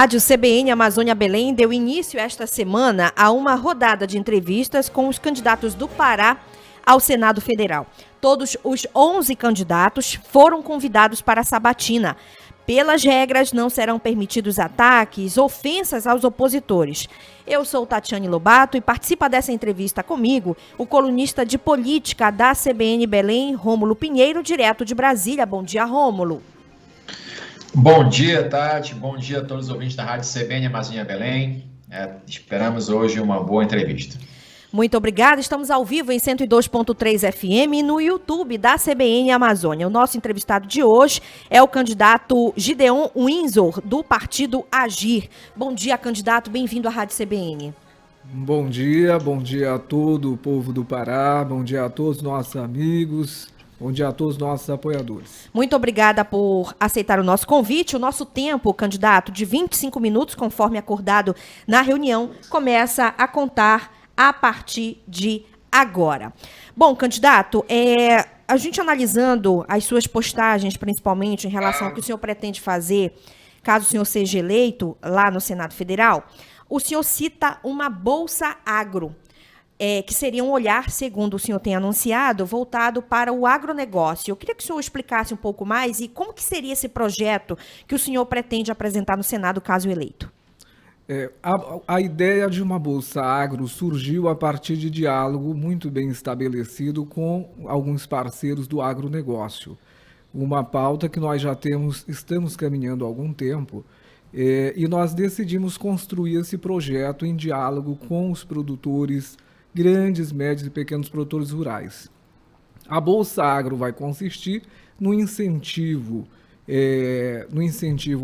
A Rádio CBN Amazônia Belém deu início esta semana a uma rodada de entrevistas com os candidatos do Pará ao Senado Federal. Todos os 11 candidatos foram convidados para a sabatina. Pelas regras, não serão permitidos ataques, ofensas aos opositores. Eu sou Tatiane Lobato e participa dessa entrevista comigo o colunista de política da CBN Belém, Rômulo Pinheiro, direto de Brasília. Bom dia, Rômulo. Bom dia, Tati. Bom dia a todos os ouvintes da Rádio CBN Amazônia Belém. Esperamos hoje uma boa entrevista. Muito obrigada. Estamos ao vivo em 102.3 FM e no YouTube da CBN Amazônia. O nosso entrevistado de hoje é o candidato Gideon Windsor, do partido Agir. Bom dia, candidato. Bem-vindo à Rádio CBN. Bom dia a todo o povo do Pará, bom dia a todos os nossos amigos. Bom dia a todos os nossos apoiadores. Muito obrigada por aceitar o nosso convite. O nosso tempo, candidato, de 25 minutos, conforme acordado na reunião, começa a contar a partir de agora. Bom, candidato, a gente analisando as suas postagens, principalmente em relação ao que o senhor pretende fazer, caso o senhor seja eleito lá no Senado Federal, o senhor cita uma Bolsa Agro, que seria um olhar, segundo o senhor tem anunciado, voltado para o agronegócio. Eu queria que o senhor explicasse um pouco mais e como que seria esse projeto que o senhor pretende apresentar no Senado, caso eleito. A ideia de uma Bolsa Agro surgiu a partir de diálogo muito bem estabelecido com alguns parceiros do agronegócio. Uma pauta que nós já estamos caminhando há algum tempo, e nós decidimos construir esse projeto em diálogo com os produtores, grandes, médios e pequenos produtores rurais. A Bolsa Agro vai consistir no incentivo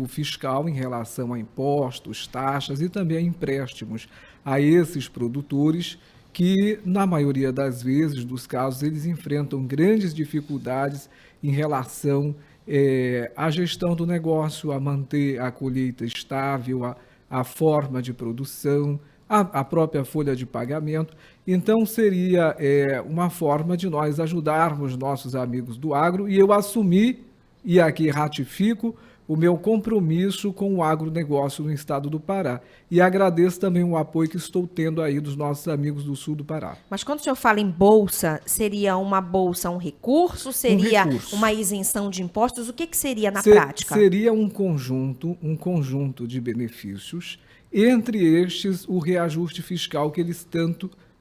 fiscal em relação a impostos, taxas e também a empréstimos a esses produtores que, na maioria das vezes, dos casos, eles enfrentam grandes dificuldades em relação à gestão do negócio, a manter a colheita estável, a forma de produção, a própria folha de pagamento. Então, seria uma forma de nós ajudarmos nossos amigos do agro, e eu assumi, e aqui ratifico, o meu compromisso com o agronegócio no estado do Pará. E agradeço também o apoio que estou tendo aí dos nossos amigos do sul do Pará. Mas quando o senhor fala em bolsa, seria uma bolsa, um recurso? Seria uma isenção de impostos? O que seria na prática? Seria um conjunto de benefícios, entre estes o reajuste fiscal que eles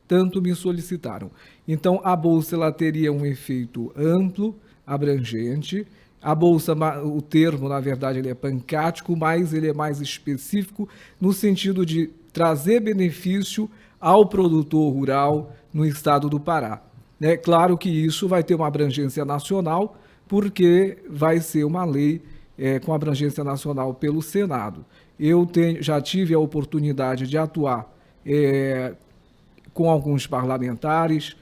tanto me solicitaram. Então, a bolsa ela teria um efeito amplo, abrangente. A bolsa, o termo, na verdade, ele é pancático, mas ele é mais específico no sentido de trazer benefício ao produtor rural no estado do Pará. Claro que isso vai ter uma abrangência nacional, porque vai ser uma lei com abrangência nacional pelo Senado. Eu já tive a oportunidade de atuar com alguns parlamentares,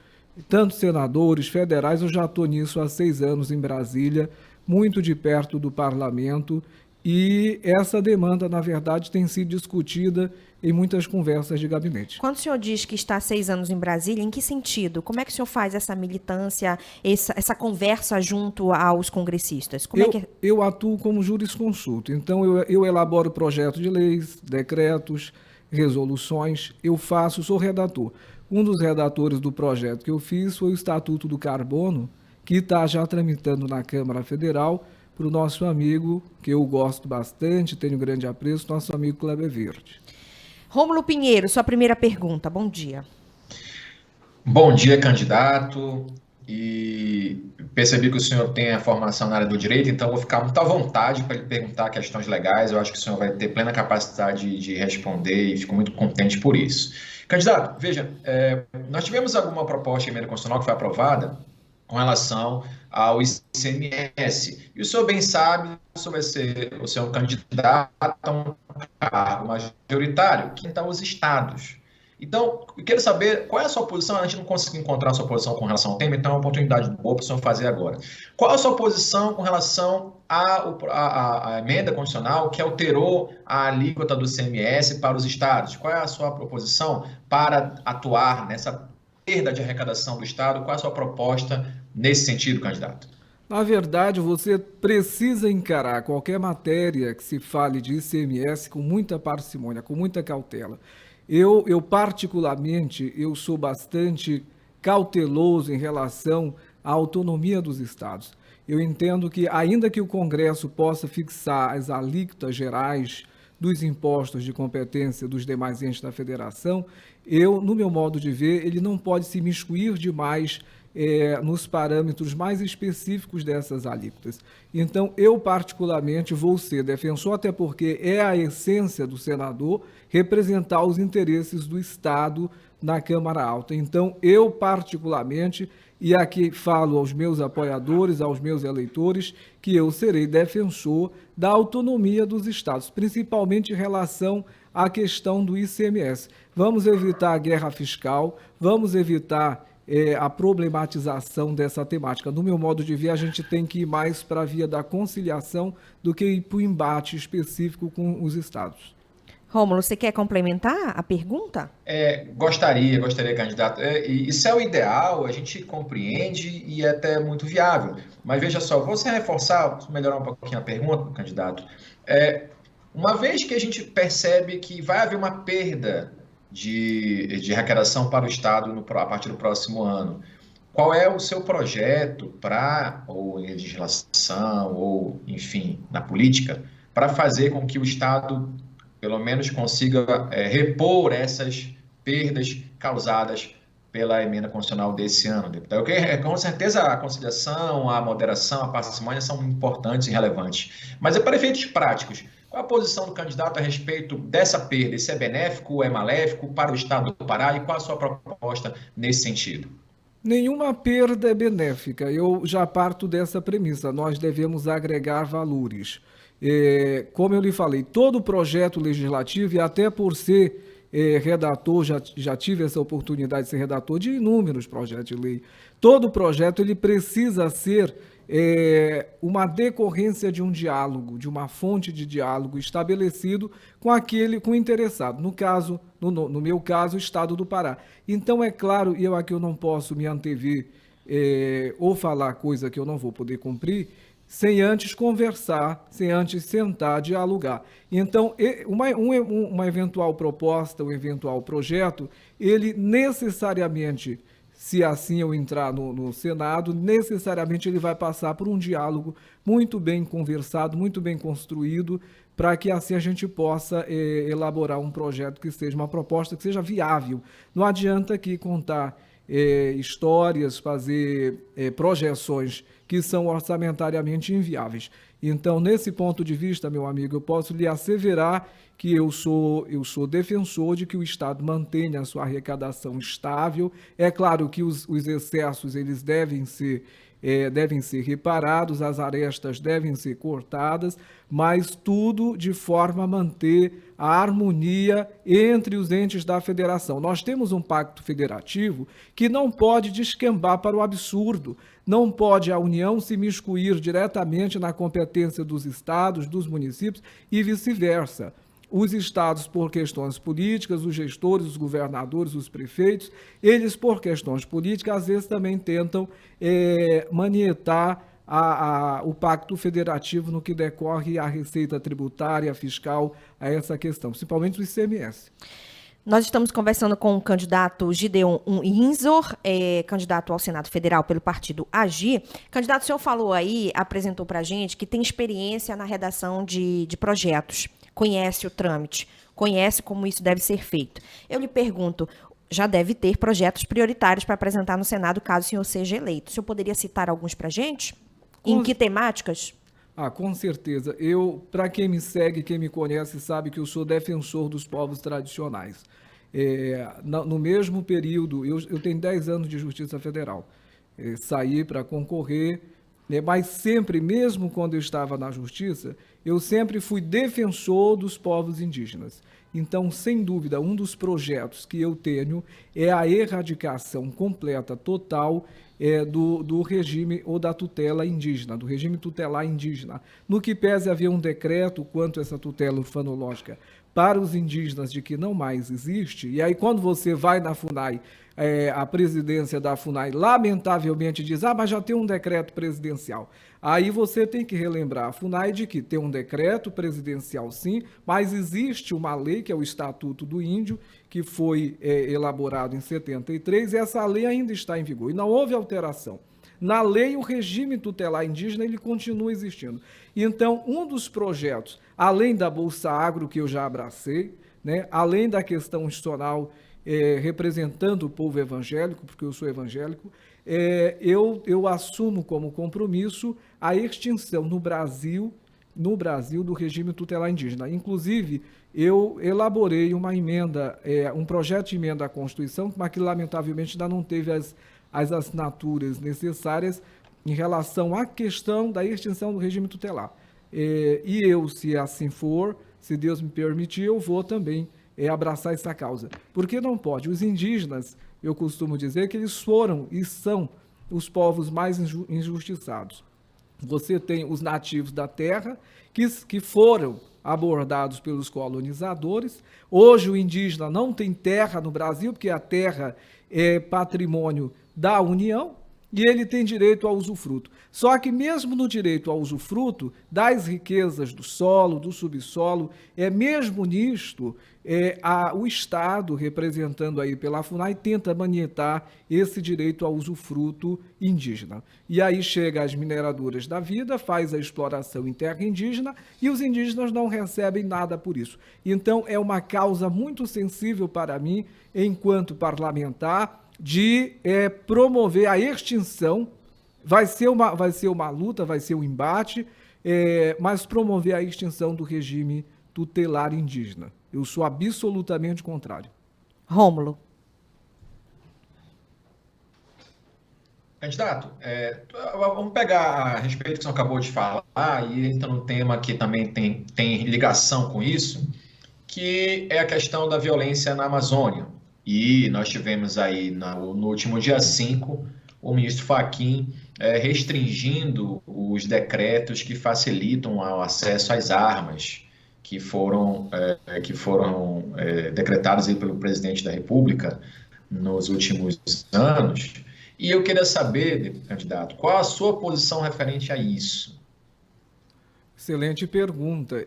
tanto senadores, federais. Eu já estou nisso há 6 anos em Brasília, muito de perto do parlamento, e essa demanda, na verdade, tem sido discutida em muitas conversas de gabinete. Quando o senhor diz que está há 6 anos em Brasília, em que sentido? Como é que o senhor faz essa militância, essa conversa junto aos congressistas? Eu atuo como jurisconsulto, então eu elaboro projetos de leis, decretos, resoluções, sou redator. Um dos redatores do projeto que eu fiz foi o Estatuto do Carbono, que está já tramitando na Câmara Federal para o nosso amigo, que eu gosto bastante, tenho grande apreço, nosso amigo Kleber Verde. Rômulo Pinheiro, sua primeira pergunta. Bom dia. Bom dia, candidato. E percebi que o senhor tem a formação na área do direito, então vou ficar muito à vontade para lhe perguntar questões legais. Eu acho que o senhor vai ter plena capacidade de responder e fico muito contente por isso. Candidato, veja, nós tivemos alguma proposta de emenda constitucional que foi aprovada com relação ao ICMS. E o senhor bem sabe, o senhor vai ser um candidato a um cargo majoritário, que está os estados. Então, eu quero saber qual é a sua posição. A gente não conseguiu encontrar a sua posição com relação ao tema, então é uma oportunidade boa para o senhor fazer agora. Qual é a sua posição com relação à emenda constitucional que alterou a alíquota do ICMS para os estados? Qual é a sua proposição para atuar nessa perda de arrecadação do Estado? Qual é a sua proposta nesse sentido, candidato? Na verdade, você precisa encarar qualquer matéria que se fale de ICMS com muita parcimônia, com muita cautela. Eu particularmente, eu sou bastante cauteloso em relação à autonomia dos estados. Eu entendo que, ainda que o Congresso possa fixar as alíquotas gerais dos impostos de competência dos demais entes da federação, no meu modo de ver, ele não pode se imiscuir demais nos parâmetros mais específicos dessas alíquotas. Então, eu particularmente vou ser defensor, até porque é a essência do senador representar os interesses do Estado na Câmara Alta. Então, eu particularmente, e aqui falo aos meus apoiadores, aos meus eleitores, que eu serei defensor da autonomia dos estados, principalmente em relação à questão do ICMS. Vamos evitar a guerra fiscal, vamos evitar a problematização dessa temática. No meu modo de ver, a gente tem que ir mais para a via da conciliação do que ir para o embate específico com os estados. Rômulo, você quer complementar a pergunta? Gostaria, candidato. Isso é o ideal, a gente compreende e é até muito viável. Mas veja só, vou reforçar, melhorar um pouquinho a pergunta, candidato. Uma vez que a gente percebe que vai haver uma perda de arrecadação para o Estado a partir do próximo ano, qual é o seu projeto ou em legislação, ou, enfim, na política, para fazer com que o Estado, pelo menos, consiga repor essas perdas causadas pela emenda constitucional desse ano, deputado? Com certeza a conciliação, a moderação, a parcimônia são importantes e relevantes, mas para efeitos práticos, qual a posição do candidato a respeito dessa perda? Isso é benéfico, é maléfico para o Estado do Pará, e qual a sua proposta nesse sentido? Nenhuma perda é benéfica. Eu já parto dessa premissa. Nós devemos agregar valores. Como eu lhe falei, todo projeto legislativo, e até por ser redator, já tive essa oportunidade de ser redator de inúmeros projetos de lei, todo projeto ele precisa ser uma decorrência de um diálogo, de uma fonte de diálogo estabelecido com o interessado, no meu caso, o Estado do Pará. Então, é claro, e aqui eu não posso me antever ou falar coisa que eu não vou poder cumprir, sem antes conversar, sem antes sentar, dialogar. Então, uma eventual proposta, um eventual projeto, ele necessariamente, se assim eu entrar no Senado, necessariamente ele vai passar por um diálogo muito bem conversado, muito bem construído, para que assim a gente possa elaborar um projeto que seja uma proposta que seja viável. Não adianta aqui contar histórias, fazer projeções que são orçamentariamente inviáveis. Então, nesse ponto de vista, meu amigo, eu posso lhe asseverar que eu sou defensor de que o Estado mantenha a sua arrecadação estável. É claro que os excessos eles devem ser reparados, as arestas devem ser cortadas, mas tudo de forma a manter a harmonia entre os entes da federação. Nós temos um pacto federativo que não pode descambar para o absurdo, não pode a União se miscuir diretamente na competência dos estados, dos municípios e vice-versa. Os estados, por questões políticas, os gestores, os governadores, os prefeitos, eles, por questões políticas, às vezes também tentam manietar o pacto federativo no que decorre à receita tributária, fiscal, a essa questão, principalmente o ICMS. Nós estamos conversando com o candidato Gideon Inzor, candidato ao Senado Federal pelo partido AGI. Candidato, o senhor falou aí, apresentou para a gente que tem experiência na redação de projetos, conhece o trâmite, conhece como isso deve ser feito. Eu lhe pergunto, já deve ter projetos prioritários para apresentar no Senado, caso o senhor seja eleito. O senhor poderia citar alguns para a gente? Em que temáticas? Com certeza. Para quem me segue, quem me conhece, sabe que eu sou defensor dos povos tradicionais. No mesmo período, eu tenho 10 anos de Justiça Federal. Saí para concorrer, mas sempre, mesmo quando eu estava na Justiça, eu sempre fui defensor dos povos indígenas. Então, sem dúvida, um dos projetos que eu tenho é a erradicação completa, total, do regime ou da tutela indígena, do regime tutelar indígena. No que pese haver um decreto quanto a essa tutela ufanológica para os indígenas de que não mais existe, e aí quando você vai na FUNAI, a presidência da FUNAI lamentavelmente diz, mas já tem um decreto presidencial. Aí você tem que relembrar a FUNAI de que tem um decreto presidencial sim, mas existe uma lei, que é o Estatuto do Índio, que foi elaborado em 73, e essa lei ainda está em vigor, e não houve alteração. Na lei, o regime tutelar indígena ele continua existindo. Então, um dos projetos, além da Bolsa Agro, que eu já abracei, né, além da questão institucional representando o povo evangélico, porque eu sou evangélico, eu assumo como compromisso a extinção no Brasil do regime tutelar indígena. Inclusive, eu elaborei uma emenda, um projeto de emenda à Constituição, mas que lamentavelmente ainda não teve as assinaturas necessárias em relação à questão da extinção do regime tutelar. E eu, se assim for, se Deus me permitir, eu vou também abraçar essa causa. Porque não pode. Os indígenas, eu costumo dizer que eles foram e são os povos mais injustiçados. Você tem os nativos da terra, que foram abordados pelos colonizadores. Hoje o indígena não tem terra no Brasil, porque a terra é patrimônio da União, e ele tem direito ao usufruto. Só que mesmo no direito ao usufruto das riquezas do solo, do subsolo, mesmo nisto, o Estado, representando aí pela FUNAI, tenta manietar esse direito ao usufruto indígena. E aí chega as mineradoras da vida, faz a exploração em terra indígena, e os indígenas não recebem nada por isso. Então é uma causa muito sensível para mim, enquanto parlamentar, de promover a extinção. Vai ser uma luta, vai ser um embate, mas promover a extinção do regime tutelar indígena. Eu sou absolutamente contrário. Rômulo. Candidato, vamos pegar a respeito do que você acabou de falar e entra num tema que também tem ligação com isso, que é a questão da violência na Amazônia. E nós tivemos aí no último dia 5 o ministro Fachin restringindo os decretos que facilitam o acesso às armas que foram decretados aí pelo presidente da República nos últimos anos. E eu queria saber, candidato, qual a sua posição referente a isso? Excelente pergunta.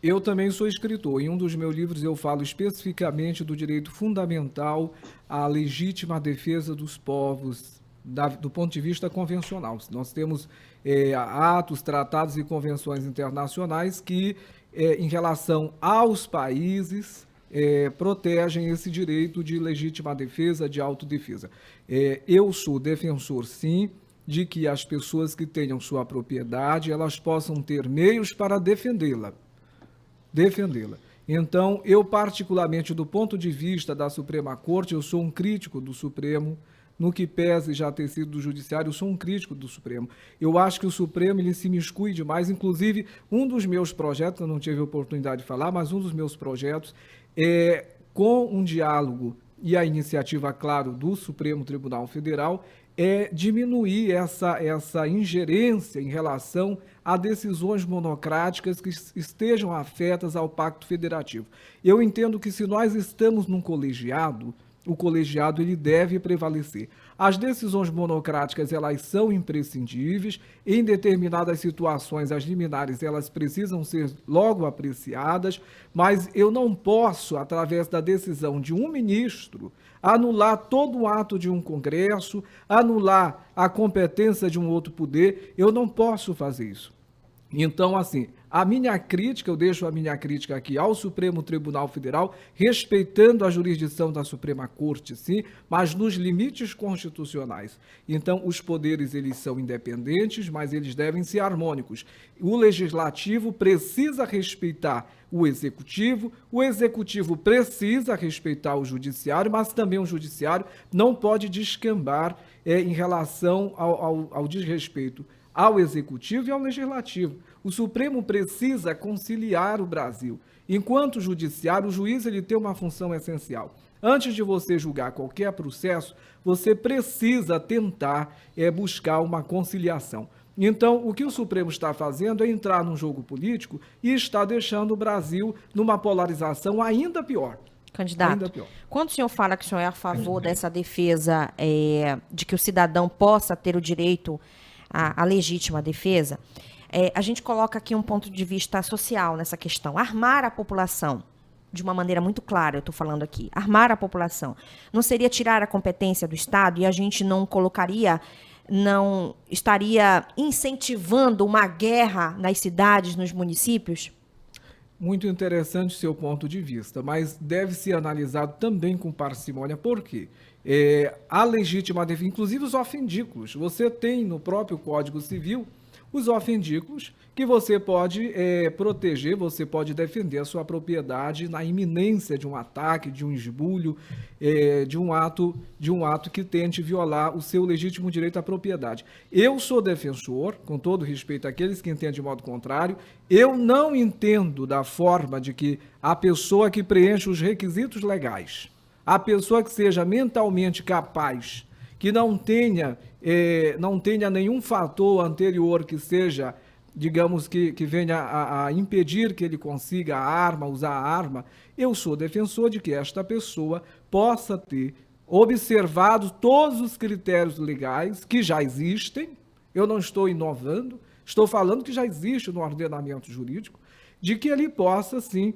Eu também sou escritor. Em um dos meus livros eu falo especificamente do direito fundamental à legítima defesa dos povos, do ponto de vista convencional. Nós temos atos, tratados e convenções internacionais que, em relação aos países, protegem esse direito de legítima defesa, de autodefesa. Eu sou defensor, sim, de que as pessoas que tenham sua propriedade, elas possam ter meios para defendê-la. Então, eu particularmente, do ponto de vista da Suprema Corte, eu sou um crítico do Supremo, no que pese já ter sido do Judiciário, eu sou um crítico do Supremo. Eu acho que o Supremo ele se miscui demais, inclusive um dos meus projetos, eu não tive a oportunidade de falar, mas um dos meus projetos com um diálogo e a iniciativa, claro, do Supremo Tribunal Federal, diminuir essa ingerência em relação a decisões monocráticas que estejam afetas ao Pacto Federativo. Eu entendo que se nós estamos num colegiado, o colegiado ele deve prevalecer. As decisões monocráticas elas são imprescindíveis, em determinadas situações as liminares elas precisam ser logo apreciadas, mas eu não posso, através da decisão de um ministro, anular todo o ato de um Congresso, anular a competência de um outro poder. Eu não posso fazer isso. Então, assim, eu deixo a minha crítica aqui ao Supremo Tribunal Federal, respeitando a jurisdição da Suprema Corte, sim, mas nos limites constitucionais. Então, os poderes, eles são independentes, mas eles devem ser harmônicos. O Legislativo precisa respeitar o Executivo precisa respeitar o Judiciário, mas também o Judiciário não pode descambar em relação ao desrespeito ao Executivo e ao Legislativo. O Supremo precisa conciliar o Brasil. Enquanto Judiciário, o juiz ele tem uma função essencial. Antes de você julgar qualquer processo, você precisa tentar buscar uma conciliação. Então, o que o Supremo está fazendo é entrar num jogo político e está deixando o Brasil numa polarização ainda pior. Candidato, Ainda pior. quando o senhor fala que o senhor é a favor dessa defesa de que o cidadão possa ter o direito à legítima defesa, a gente coloca aqui um ponto de vista social nessa questão. Armar a população, de uma maneira muito clara, eu estou falando aqui, armar a população, não seria tirar a competência do Estado e a gente não estaria incentivando uma guerra nas cidades, nos municípios? Muito interessante seu ponto de vista, mas deve ser analisado também com parcimônia. Por quê? A legítima defesa, inclusive os ofendículos. Você tem no próprio Código Civil os ofendículos que você pode proteger, você pode defender a sua propriedade na iminência de um ataque, de um esbulho, de um ato que tente violar o seu legítimo direito à propriedade. Eu sou defensor, com todo respeito àqueles que entendem de modo contrário, eu não entendo da forma de que a pessoa que preenche os requisitos legais, a pessoa que seja mentalmente capaz, que não tenha nenhum fator anterior que seja, digamos, que venha a impedir que ele consiga usar a arma, eu sou defensor de que esta pessoa possa ter observado todos os critérios legais que já existem, eu não estou inovando, estou falando que já existe no ordenamento jurídico, de que ele possa, sim,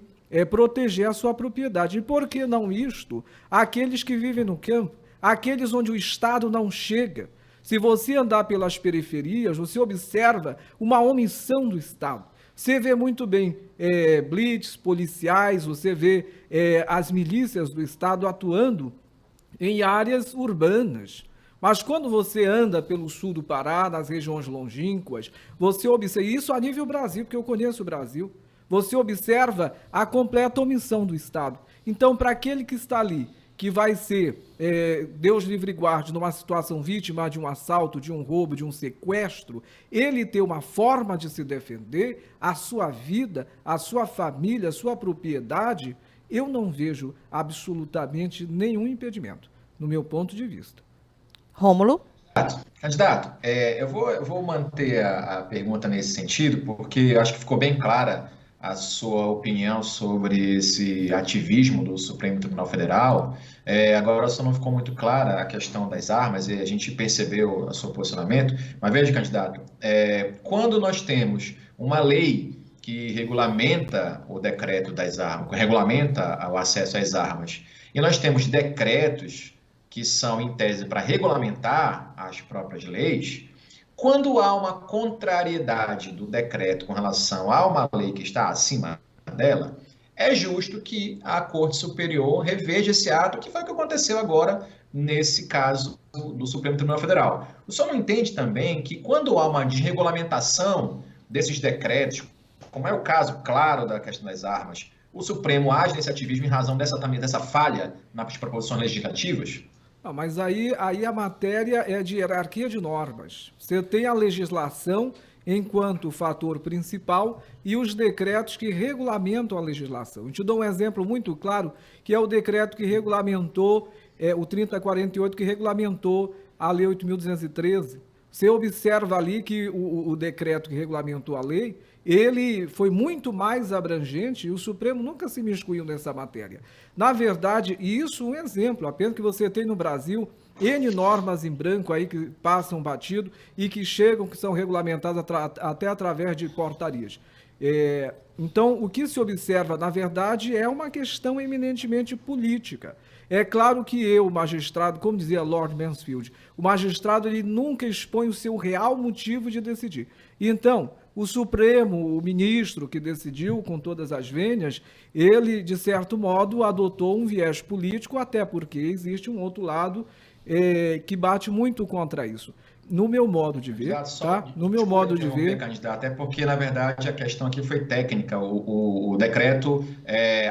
proteger a sua propriedade. E por que não isto? Aqueles que vivem no campo, aqueles onde o Estado não chega. Se você andar pelas periferias, você observa uma omissão do Estado. Você vê muito bem blitz policiais, você vê as milícias do Estado atuando em áreas urbanas. Mas quando você anda pelo sul do Pará, nas regiões longínquas, você observa, isso a nível Brasil, porque eu conheço o Brasil, você observa a completa omissão do Estado. Então, para aquele que está ali, que vai ser, Deus livre e guarde, numa situação vítima de um assalto, de um roubo, de um sequestro, ele ter uma forma de se defender, a sua vida, a sua família, a sua propriedade, eu não vejo absolutamente nenhum impedimento, no meu ponto de vista. Rômulo? Candidato, eu vou manter a pergunta nesse sentido, porque eu acho que ficou bem clara a sua opinião sobre esse ativismo do Supremo Tribunal Federal. Agora só não ficou muito clara a questão das armas, e a gente percebeu o seu posicionamento. Mas veja, candidato, quando nós temos uma lei que regulamenta o decreto das armas, que regulamenta o acesso às armas, e nós temos decretos que são, em tese, para regulamentar as próprias leis, quando há uma contrariedade do decreto com relação a uma lei que está acima dela, é justo que a Corte Superior reveja esse ato, que foi o que aconteceu agora nesse caso do Supremo Tribunal Federal. O senhor não entende também que quando há uma desregulamentação desses decretos, como é o caso, claro, da questão das armas, o Supremo age nesse ativismo em razão dessa falha nas proposições legislativas? Não, mas aí a matéria é de hierarquia de normas. Você tem a legislação enquanto fator principal e os decretos que regulamentam a legislação. Eu te dou um exemplo muito claro, que é o decreto que regulamentou, o 3048, que regulamentou a Lei 8.213. Você observa ali que o decreto que regulamentou a lei, ele foi muito mais abrangente e o Supremo nunca se miscuiu nessa matéria. Na verdade, e isso é um exemplo, apenas que você tem no Brasil N normas em branco aí que passam batido e que chegam, que são regulamentadas até através de portarias. Então, o que se observa, na verdade, é uma questão eminentemente política. É claro que o magistrado, como dizia Lord Mansfield, o magistrado ele nunca expõe o seu real motivo de decidir. Então, o Supremo, o ministro que decidiu com todas as vênias, ele, de certo modo, adotou um viés político, até porque existe um outro lado que bate muito contra isso. No meu modo de ver, No meu modo de ver... Candidato, até porque, na verdade, a questão aqui foi técnica. O decreto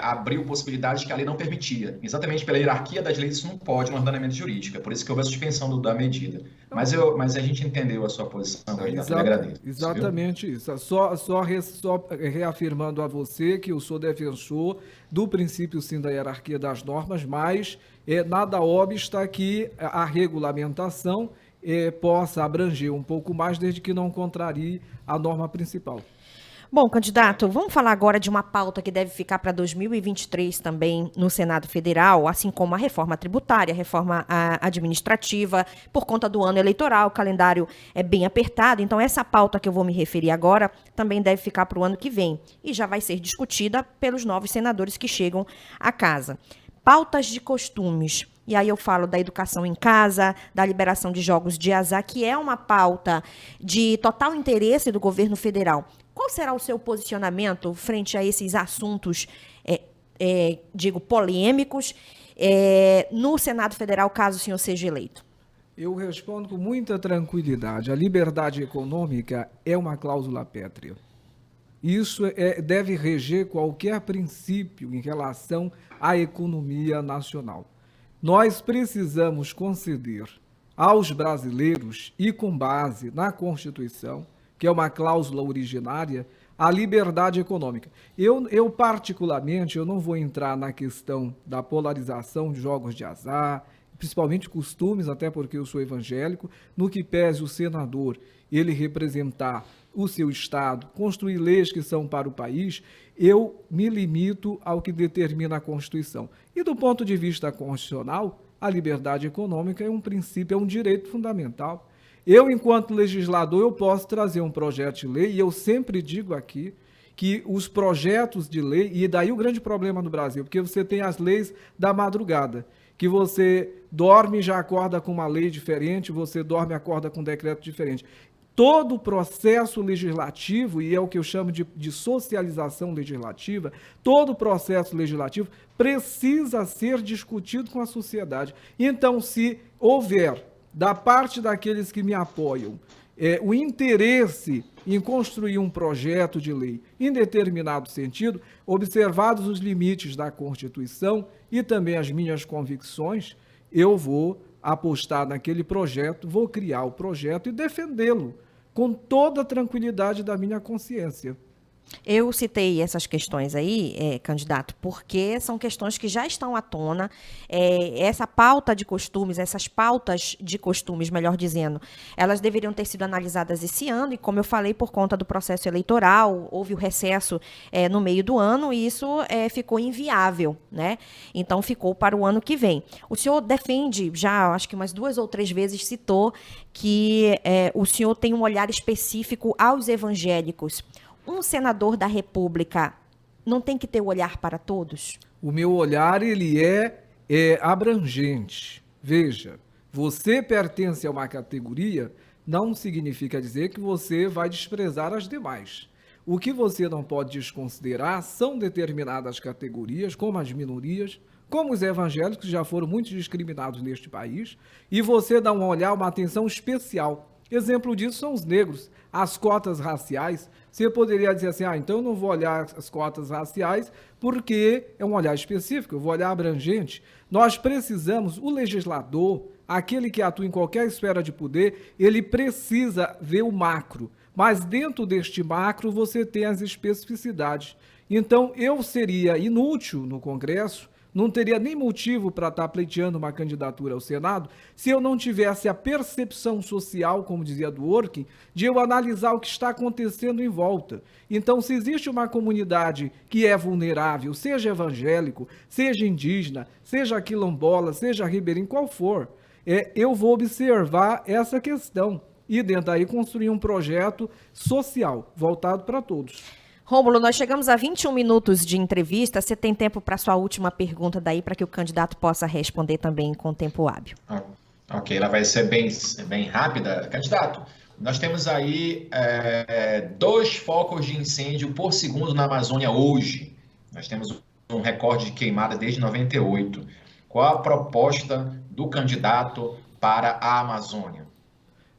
abriu possibilidades que a lei não permitia. Exatamente pela hierarquia das leis, isso não pode no ordenamento jurídico. É por isso que houve a suspensão da medida. Mas a gente entendeu a sua posição, candidato. Eu agradeço. Exatamente isso. Só reafirmando a você que eu sou defensor do princípio, sim, da hierarquia das normas, mas nada obsta que a regulamentação possa abranger um pouco mais, desde que não contrarie a norma principal. Bom, candidato, vamos falar agora de uma pauta que deve ficar para 2023 também no Senado Federal, assim como a reforma tributária, a reforma administrativa, por conta do ano eleitoral, o calendário é bem apertado, então essa pauta que eu vou me referir agora também deve ficar para o ano que vem e já vai ser discutida pelos novos senadores que chegam à casa. Pautas de costumes. E aí eu falo da educação em casa, da liberação de jogos de azar, que é uma pauta de total interesse do governo federal. Qual será o seu posicionamento frente a esses assuntos, polêmicos, no Senado Federal, caso o senhor seja eleito? Eu respondo com muita tranquilidade. A liberdade econômica é uma cláusula pétrea. Isso deve reger qualquer princípio em relação à economia nacional. Nós precisamos conceder aos brasileiros, e com base na Constituição, que é uma cláusula originária, a liberdade econômica. Eu particularmente, eu não vou entrar na questão da polarização de jogos de azar, principalmente costumes, até porque eu sou evangélico, no que pese o senador ele representar o seu Estado, construir leis que são para o país, eu me limito ao que determina a Constituição. E do ponto de vista constitucional, a liberdade econômica é um princípio, é um direito fundamental. Eu, enquanto legislador, eu posso trazer um projeto de lei, e eu sempre digo aqui que os projetos de lei, e daí o grande problema no Brasil, porque você tem as leis da madrugada, que você dorme e já acorda com uma lei diferente, você dorme e acorda com um decreto diferente. Todo o processo legislativo, e é o que eu chamo de socialização legislativa, todo o processo legislativo precisa ser discutido com a sociedade. Então, se houver, da parte daqueles que me apoiam, o interesse em construir um projeto de lei em determinado sentido, observados os limites da Constituição e também as minhas convicções, eu vou apostar naquele projeto, vou criar o projeto e defendê-lo com toda a tranquilidade da minha consciência. Eu citei essas questões aí, candidato, porque são questões que já estão à tona. Essa pauta de costumes, essas pautas de costumes, melhor dizendo, elas deveriam ter sido analisadas esse ano e, como eu falei, por conta do processo eleitoral, houve o recesso no meio do ano e isso ficou inviável, né? Então, ficou para o ano que vem. O senhor defende, já acho que umas 2 ou 3 vezes citou, que o senhor tem um olhar específico aos evangélicos. Um senador da República não tem que ter o olhar para todos? O meu olhar, ele é abrangente. Veja, você pertence a uma categoria, não significa dizer que você vai desprezar as demais. O que você não pode desconsiderar são determinadas categorias, como as minorias, como os evangélicos, que já foram muito discriminados neste país, e você dá um olhar, uma atenção especial. Exemplo disso são os negros, as cotas raciais. Você poderia dizer assim, então eu não vou olhar as cotas raciais porque é um olhar específico, eu vou olhar abrangente. Nós precisamos, o legislador, aquele que atua em qualquer esfera de poder, ele precisa ver o macro. Mas dentro deste macro você tem as especificidades. Então eu seria inútil no Congresso, não teria nem motivo para estar pleiteando uma candidatura ao Senado se eu não tivesse a percepção social, como dizia Dworkin, de eu analisar o que está acontecendo em volta. Então, se existe uma comunidade que é vulnerável, seja evangélico, seja indígena, seja quilombola, seja ribeirinho, qual for, eu vou observar essa questão e dentro daí construir um projeto social voltado para todos. Rômulo, nós chegamos a 21 minutos de entrevista. Você tem tempo para a sua última pergunta daí, para que o candidato possa responder também com tempo hábil. Ok, ela vai ser bem rápida. Candidato, nós temos aí 2 focos de incêndio por segundo na Amazônia hoje. Nós temos um recorde de queimada desde 98. Qual a proposta do candidato para a Amazônia?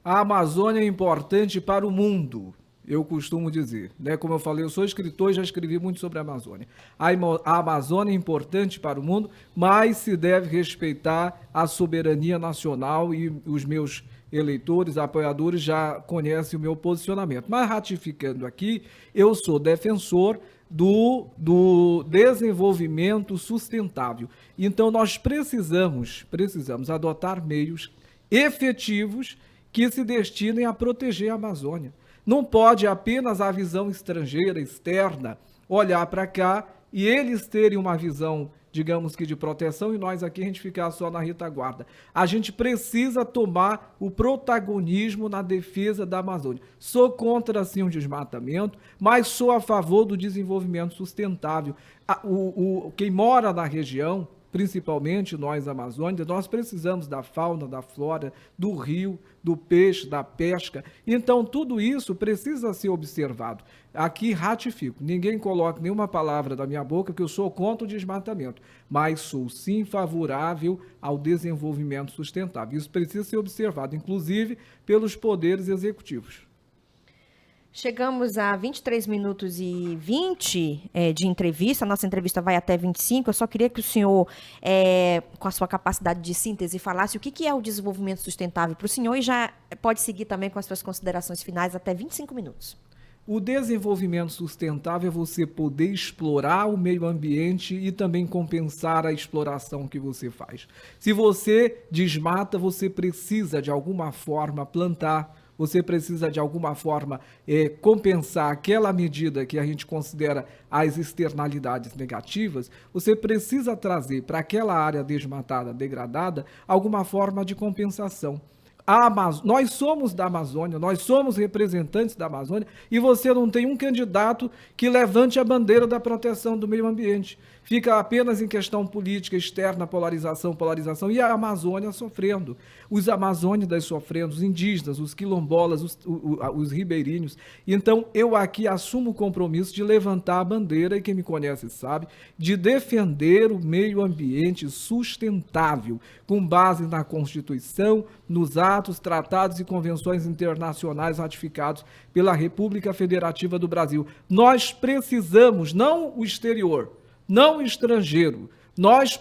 A Amazônia é importante para o mundo. Eu costumo dizer, né? Como eu falei, eu sou escritor e já escrevi muito sobre a Amazônia. A Amazônia é importante para o mundo, mas se deve respeitar a soberania nacional e os meus eleitores, apoiadores já conhecem o meu posicionamento. Mas ratificando aqui, eu sou defensor do desenvolvimento sustentável. Então nós precisamos adotar meios efetivos que se destinem a proteger a Amazônia. Não pode apenas a visão estrangeira, externa, olhar para cá e eles terem uma visão, digamos que de proteção, e nós aqui a gente ficar só na retaguarda. A gente precisa tomar o protagonismo na defesa da Amazônia. Sou contra, sim, o desmatamento, mas sou a favor do desenvolvimento sustentável. Quem mora na região, principalmente nós amazônicos, nós precisamos da fauna, da flora, do rio, do peixe, da pesca. Então, tudo isso precisa ser observado. Aqui ratifico, ninguém coloca nenhuma palavra da minha boca que eu sou contra o desmatamento, mas sou sim favorável ao desenvolvimento sustentável. Isso precisa ser observado, inclusive pelos poderes executivos. Chegamos a 23 minutos e 20 de entrevista. A nossa entrevista vai até 25. Eu só queria que o senhor, com a sua capacidade de síntese, falasse o que é o desenvolvimento sustentável para o senhor e já pode seguir também com as suas considerações finais até 25 minutos. O desenvolvimento sustentável é você poder explorar o meio ambiente e também compensar a exploração que você faz. Se você desmata, você precisa, de alguma forma, plantar. Você precisa, de alguma forma, compensar aquela medida que a gente considera as externalidades negativas. Você precisa trazer para aquela área desmatada, degradada, alguma forma de compensação. Nós somos da Amazônia, nós somos representantes da Amazônia e você não tem um candidato que levante a bandeira da proteção do meio ambiente. Fica apenas em questão política externa, polarização, e a Amazônia sofrendo. Os amazônidas sofrendo, os indígenas, os quilombolas, os ribeirinhos. Então, eu aqui assumo o compromisso de levantar a bandeira, e quem me conhece sabe, de defender o meio ambiente sustentável, com base na Constituição, nos atos, tratados e convenções internacionais ratificados pela República Federativa do Brasil. Nós precisamos, não o exterior, não o estrangeiro, nós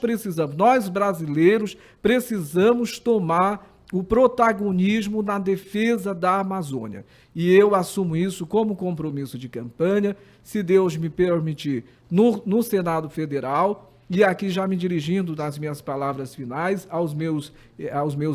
brasileiros, precisamos tomar o protagonismo na defesa da Amazônia. E eu assumo isso como compromisso de campanha, se Deus me permitir, no Senado Federal. E aqui já me dirigindo nas minhas palavras finais aos meus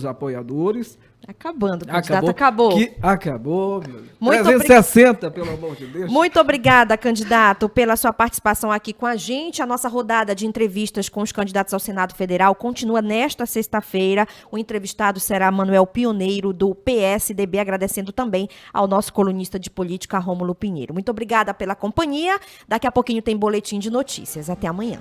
apoiadores. Acabando, candidato, acabou. Acabou, meu. 360, pelo amor de Deus. Muito obrigada, candidato, pela sua participação aqui com a gente. A nossa rodada de entrevistas com os candidatos ao Senado Federal continua nesta sexta-feira. O entrevistado será Manuel Pioneiro, do PSDB, agradecendo também ao nosso colunista de política, Rômulo Pinheiro. Muito obrigada pela companhia. Daqui a pouquinho tem boletim de notícias. Até amanhã.